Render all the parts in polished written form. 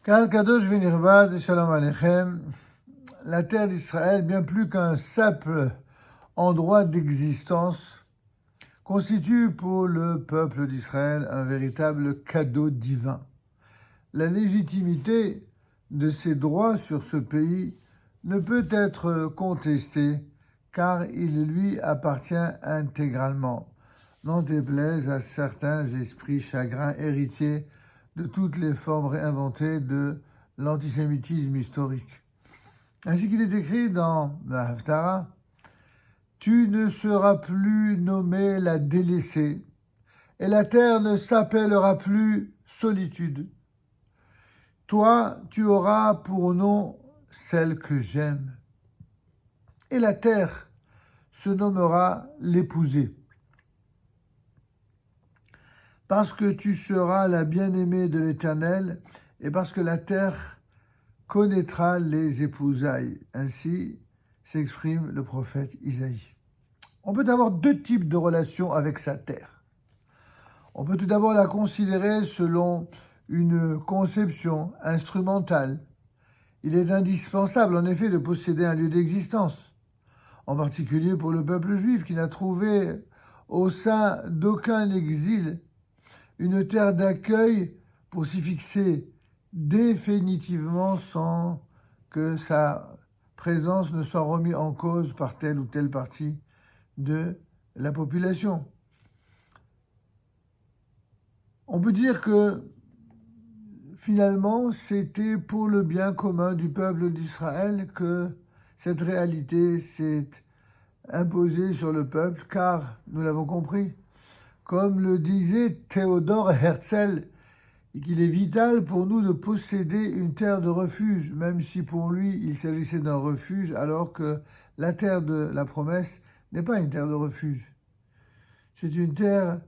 Kal Kadosh Venirvad, Shalom Aleichem, la terre d'Israël, bien plus qu'un simple endroit d'existence, constitue pour le peuple d'Israël un véritable cadeau divin. La légitimité de ses droits sur ce pays ne peut être contestée car il lui appartient intégralement, n'en déplaise à certains esprits chagrins héritiers de toutes les formes réinventées de l'antisémitisme historique. Ainsi qu'il est écrit dans la Haftara, « Tu ne seras plus nommée la délaissée, et la terre ne s'appellera plus solitude. Toi, tu auras pour nom celle que j'aime, et la terre se nommera l'épousée. Parce que tu seras la bien-aimée de l'Éternel, et parce que la terre connaîtra les épousailles. » Ainsi s'exprime le prophète Isaïe. On peut avoir deux types de relations avec sa terre. On peut tout d'abord la considérer selon une conception instrumentale. Il est indispensable, en effet, de posséder un lieu d'existence, en particulier pour le peuple juif qui n'a trouvé au sein d'aucun exil une terre d'accueil pour s'y fixer définitivement sans que sa présence ne soit remise en cause par telle ou telle partie de la population. On peut dire que finalement, c'était pour le bien commun du peuple d'Israël que cette réalité s'est imposée sur le peuple, car, nous l'avons compris, comme le disait Théodore Herzl, qu'il est vital pour nous de posséder une terre de refuge, même si pour lui il s'agissait d'un refuge, alors que la terre de la promesse n'est pas une terre de refuge. C'est une terre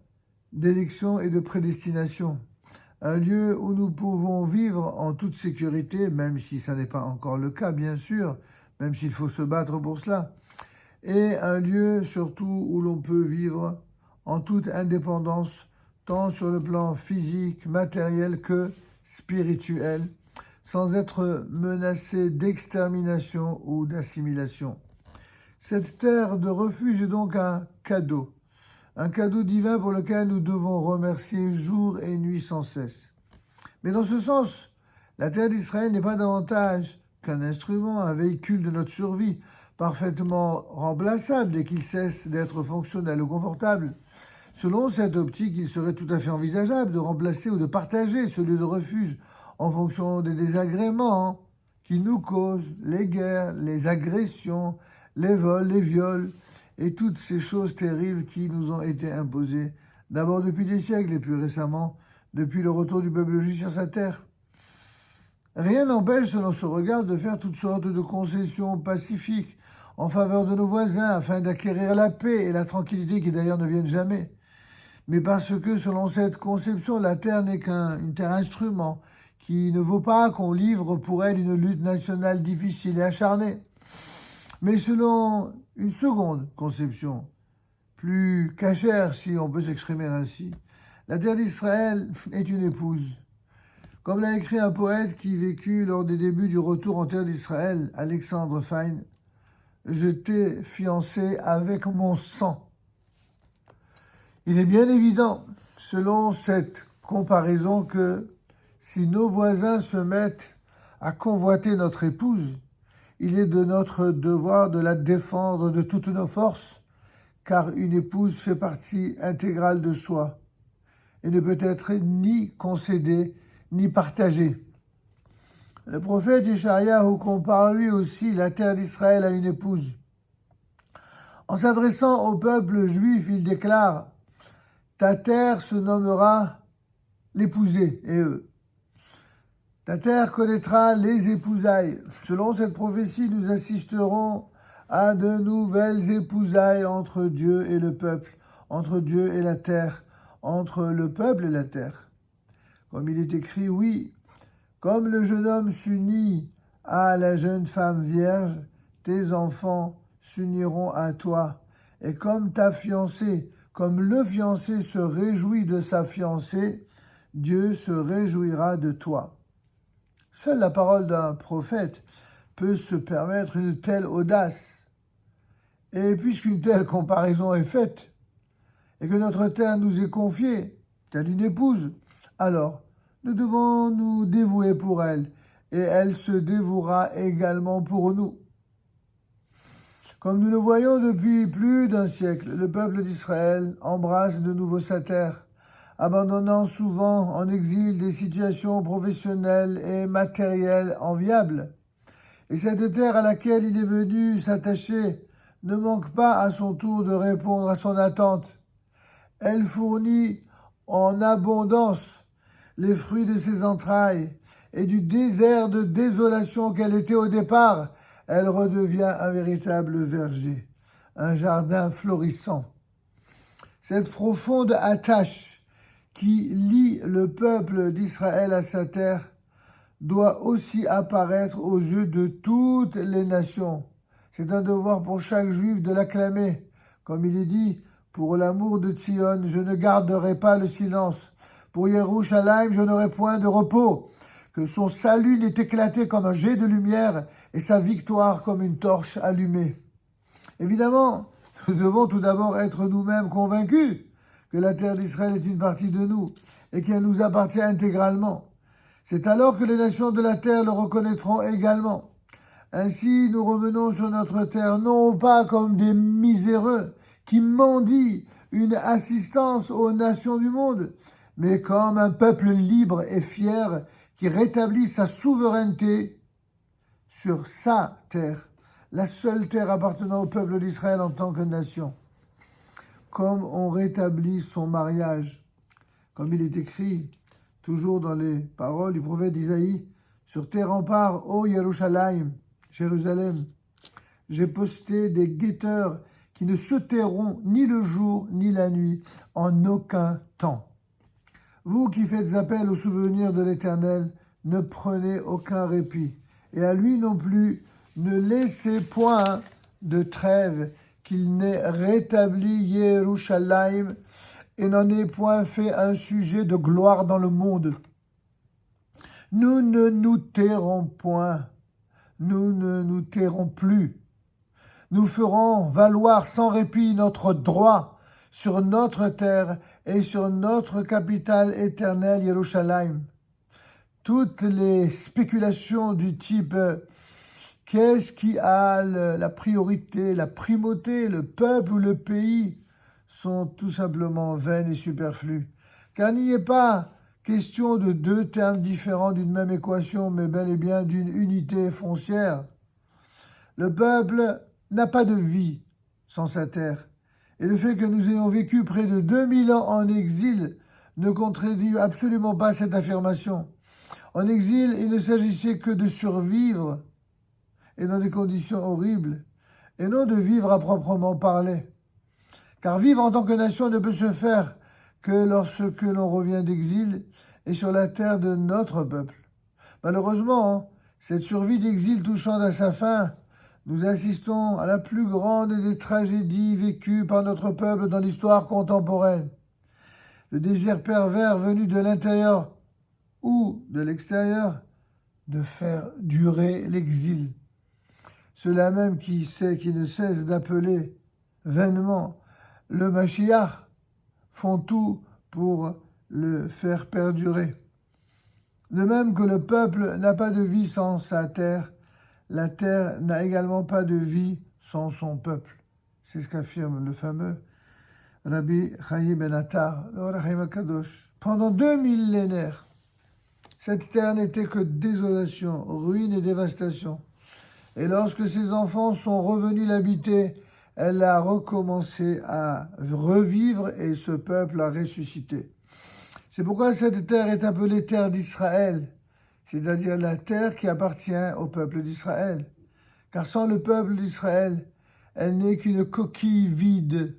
d'élection et de prédestination, un lieu où nous pouvons vivre en toute sécurité, même si ça n'est pas encore le cas, bien sûr, même s'il faut se battre pour cela, et un lieu surtout où l'on peut vivre en toute indépendance, tant sur le plan physique, matériel que spirituel, sans être menacé d'extermination ou d'assimilation. Cette terre de refuge est donc un cadeau divin pour lequel nous devons remercier jour et nuit sans cesse. Mais dans ce sens, la terre d'Israël n'est pas davantage qu'un instrument, un véhicule de notre survie, parfaitement remplaçable dès qu'il cesse d'être fonctionnel ou confortable. Selon cette optique, il serait tout à fait envisageable de remplacer ou de partager ce lieu de refuge en fonction des désagréments qui nous causent, les guerres, les agressions, les vols, les viols et toutes ces choses terribles qui nous ont été imposées, d'abord depuis des siècles et plus récemment depuis le retour du peuple juif sur sa terre. Rien n'empêche, selon ce regard, de faire toutes sortes de concessions pacifiques en faveur de nos voisins afin d'acquérir la paix et la tranquillité qui d'ailleurs ne viennent jamais. Mais parce que, selon cette conception, la terre n'est qu'une terre instrument qui ne vaut pas qu'on livre pour elle une lutte nationale difficile et acharnée. Mais selon une seconde conception, plus cachère si on peut s'exprimer ainsi, la terre d'Israël est une épouse. Comme l'a écrit un poète qui vécut lors des débuts du retour en terre d'Israël, Alexandre Fein, « Je t'ai fiancé avec mon sang ». Il est bien évident, selon cette comparaison, que si nos voisins se mettent à convoiter notre épouse, il est de notre devoir de la défendre de toutes nos forces, car une épouse fait partie intégrale de soi et ne peut être ni concédée ni partagée. Le prophète Ishaïahu compare lui aussi la terre d'Israël à une épouse. En s'adressant au peuple juif, il déclare « Ta terre se nommera l'épousée, et eux. Ta terre connaîtra les épousailles. » Selon cette prophétie, nous assisterons à de nouvelles épousailles entre Dieu et le peuple, entre Dieu et la terre, entre le peuple et la terre. Comme il est écrit, oui, comme le jeune homme s'unit à la jeune femme vierge, tes enfants s'uniront à toi. Et comme ta fiancée, comme le fiancé se réjouit de sa fiancée, Dieu se réjouira de toi. Seule la parole d'un prophète peut se permettre une telle audace. Et puisqu'une telle comparaison est faite, et que notre terre nous est confiée, telle une épouse, alors nous devons nous dévouer pour elle, et elle se dévouera également pour nous. Comme nous le voyons depuis plus d'un siècle, le peuple d'Israël embrasse de nouveau sa terre, abandonnant souvent en exil des situations professionnelles et matérielles enviables. Et cette terre à laquelle il est venu s'attacher ne manque pas à son tour de répondre à son attente. Elle fournit en abondance les fruits de ses entrailles, et du désert de désolation qu'elle était au départ, elle redevient un véritable verger, un jardin florissant. Cette profonde attache qui lie le peuple d'Israël à sa terre doit aussi apparaître aux yeux de toutes les nations. C'est un devoir pour chaque juif de l'acclamer. Comme il est dit, pour l'amour de Tzion, je ne garderai pas le silence. Pour Yerushalayim, je n'aurai point de repos. Que son salut n'ait éclaté comme un jet de lumière et sa victoire comme une torche allumée. Évidemment, nous devons tout d'abord être nous-mêmes convaincus que la terre d'Israël est une partie de nous et qu'elle nous appartient intégralement. C'est alors que les nations de la terre le reconnaîtront également. Ainsi, nous revenons sur notre terre, non pas comme des miséreux qui mendient une assistance aux nations du monde, mais comme un peuple libre et fier qui rétablit sa souveraineté sur sa terre, la seule terre appartenant au peuple d'Israël en tant que nation. Comme on rétablit son mariage, comme il est écrit toujours dans les paroles du prophète Isaïe, sur tes remparts, ô Yerushalayim, Jérusalem, j'ai posté des guetteurs qui ne se tairont ni le jour ni la nuit, en aucun temps. Vous qui faites appel au souvenir de l'Éternel, ne prenez aucun répit, et à lui non plus, ne laissez point de trêve, qu'il n'ait rétabli Yerushalayim et n'en ait point fait un sujet de gloire dans le monde. Nous ne nous tairons point, nous ne nous tairons plus. Nous ferons valoir sans répit notre droit sur notre terre et sur notre capitale éternelle, Yerushalayim. Toutes les spéculations du type qu'est-ce qui a la priorité, la primauté, le peuple ou le pays, sont tout simplement vaines et superflues. Car il n'y est pas question de deux termes différents d'une même équation, mais bel et bien d'une unité foncière. Le peuple n'a pas de vie sans sa terre. Et le fait que nous ayons vécu près de 2000 ans en exil ne contredit absolument pas cette affirmation. En exil, il ne s'agissait que de survivre, et dans des conditions horribles, et non de vivre à proprement parler. Car vivre en tant que nation ne peut se faire que lorsque l'on revient d'exil et sur la terre de notre peuple. Malheureusement, cette survie d'exil touchant à sa fin, nous assistons à la plus grande des tragédies vécues par notre peuple dans l'histoire contemporaine. Le désir pervers venu de l'intérieur ou de l'extérieur de faire durer l'exil. Ceux-là même qui ne cessent d'appeler vainement le Mashiach font tout pour le faire perdurer. De même que le peuple n'a pas de vie sans sa terre, la terre n'a également pas de vie sans son peuple. C'est ce qu'affirme le fameux Rabbi Chaim Ben Attar, le Or HaChaim HaKadosh. Pendant 2 millénaires, cette terre n'était que désolation, ruine et dévastation. Et lorsque ses enfants sont revenus l'habiter, elle a recommencé à revivre et ce peuple a ressuscité. C'est pourquoi cette terre est appelée terre d'Israël, c'est-à-dire la terre qui appartient au peuple d'Israël. Car sans le peuple d'Israël, elle n'est qu'une coquille vide,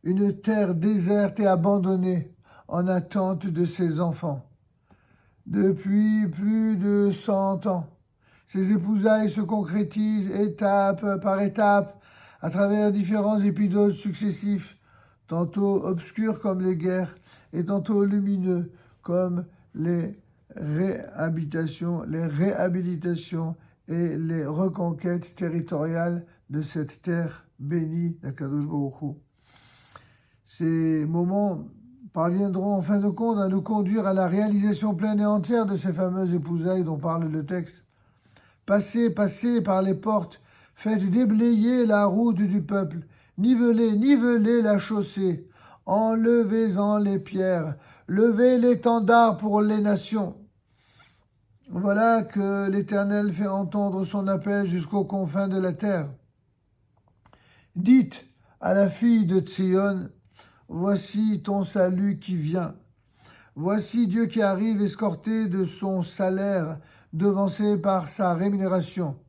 une terre déserte et abandonnée en attente de ses enfants. Depuis plus de 100 ans, ces épousailles se concrétisent étape par étape à travers différents épisodes successifs, tantôt obscurs comme les guerres et tantôt lumineux comme les réhabilitations et les reconquêtes territoriales de cette terre bénie d'Akadosh Baruch Hu. Ces moments parviendront en fin de compte à nous conduire à la réalisation pleine et entière de ces fameuses épousailles dont parle le texte. Passez, passez par les portes, faites déblayer la route du peuple, nivelez la chaussée, enlevez-en les pierres, levez l'étendard pour les nations. Voilà que l'Éternel fait entendre son appel jusqu'aux confins de la terre. Dites à la fille de Tsion, voici ton salut qui vient. Voici Dieu qui arrive escorté de son salaire, devancé par sa rémunération.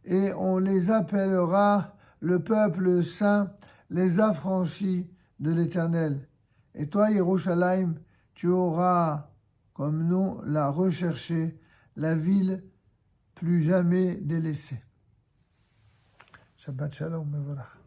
Et on les appellera le peuple saint, les affranchis de l'Éternel. Et toi, Yerushalayim, tu auras, comme nous, la recherchée, la ville plus jamais délaissée. Shabbat Shalom, Mevorach.